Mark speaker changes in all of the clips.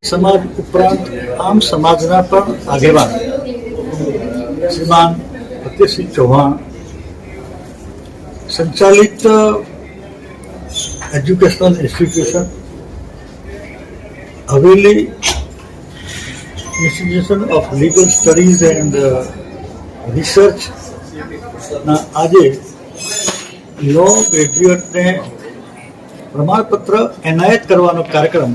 Speaker 1: સમાજ ઉપરાંત આમ સમાજના પણ આગેવાન શ્રીમાન ફતેહસિંહ ચૌહાણ સંચાલિત educational institution Haveli institution of legal studies and રિસર્ચના આજે લો ગ્રેજ્યુએટને પ્રમાણપત્ર એનાયત કરવાનો કાર્યક્રમ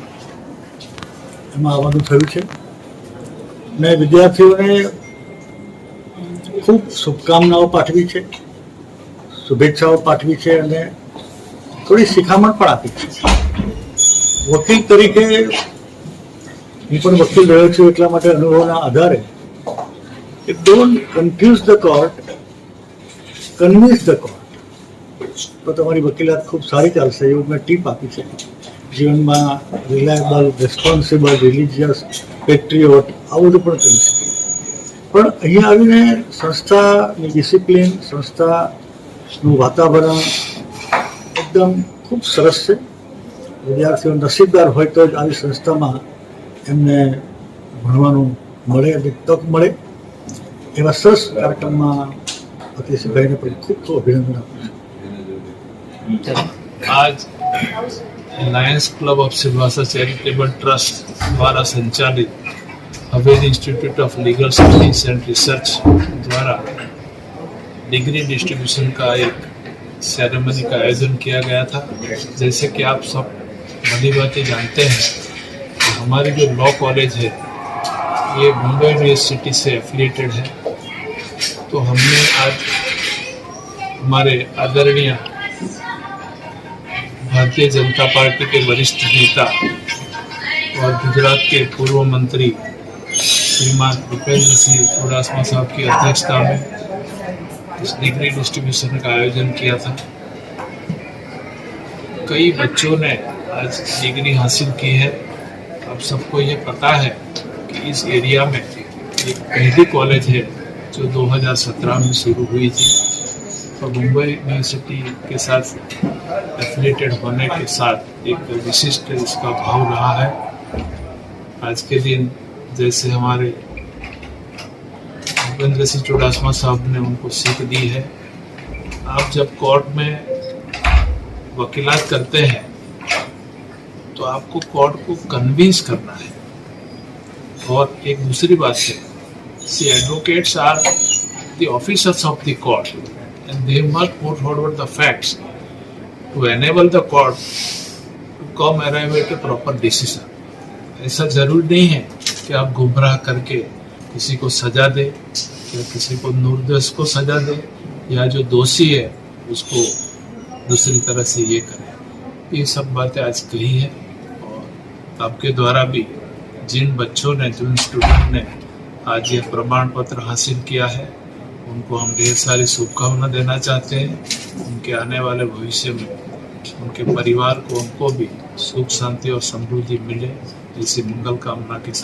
Speaker 1: એમાં આવવાનું થયું છે. મેં વિદ્યાર્થીઓને ખૂબ શુભકામનાઓ પાઠવી છે, શુભેચ્છાઓ પાઠવી છે અને થોડી શિખામણ પણ આપી છે. વકીલ તરીકે હું પણ વકીલ રહ્યો છું, એટલા માટે અનુભવના આધારે don't confuse the court, convince the court. તો તમારી વકીલાત ખૂબ સારી ચાલશે એવું મેં ટીપ આપી છે. જીવનમાં રિલાયબલ, રિસ્પોન્સિબલ, રિલિજિયસ, પેટ્રિયોટ આવું બધું પણ કરી શકે. પણ અહીંયા આવીને સંસ્થાની ડિસિપ્લિન, સંસ્થાનું વાતાવરણ એકદમ ખૂબ સરસ છે. વિદ્યાર્થીઓ નસીબદાર હોય તો જ આવી સંસ્થામાં એમને ભણવાનું મળે અને તક મળે. એવા સરસ કાર્યક્રમમાં ફતેહસિંહભાઈને પણ ખૂબ ખૂબ અભિનંદન આપું છું.
Speaker 2: आज Lions club of Silvassa charitable trust द्वारा संचालित हवेली institute of legal studies and research द्वारा डिग्री डिस्ट्रीब्यूशन का एक सेरेमनी का आयोजन किया गया था. जैसे कि आप सब भली बातें जानते हैं, हमारी जो लॉ कॉलेज है ये मुंबई यूनिवर्सिटी से एफिलिएटेड है. तो हमने आज हमारे आदरणीय भारतीय जनता पार्टी के वरिष्ठ नेता और गुजरात के पूर्व मंत्री श्रीमान भूपेंद्र सिंह चुड़ासमा साहब की अध्यक्षता में इस डिग्री डिस्ट्रीब्यूशन का आयोजन किया था. कई बच्चों ने आज डिग्री हासिल की है. अब सबको ये पता है कि इस एरिया में एक पहली कॉलेज है जो 2017 में शुरू हुई थी और मुंबई यूनिवर्सिटी के साथ एफिलिएटेड होने के साथ एक विशिष्ट इसका भाव रहा है. आज के दिन जैसे हमारे भूपेंद्र सिंह चुड़ासमा साहब ने उनको सीख दी है, आप जब कोर्ट में वकीलात करते हैं तो आपको कोर्ट को कन्विंस करना है. और एक दूसरी बात है, see advocates are the officers of the court and they must put forward the facts to enable the court to come arrive at a proper decision. ऐसा जरूरी नहीं है कि आप गुमराह करके किसी को सजा दे या किसी को निर्दोष को सजा दे या जो दोषी है उसको दूसरी तरह से ये करें. ये सब बातें आज कही है और आपके द्वारा भी जिन बच्चों ने, जिन स्टूडेंट ने आज ये प्रमाण पत्र हासिल किया है उनको हम ढेर सारी शुभकामना देना चाहते हैं. उनके आने वाले भविष्य में उनके परिवार को, उनको भी सुख शांति और समृद्धि मिले, इसी मंगल कामना के साथ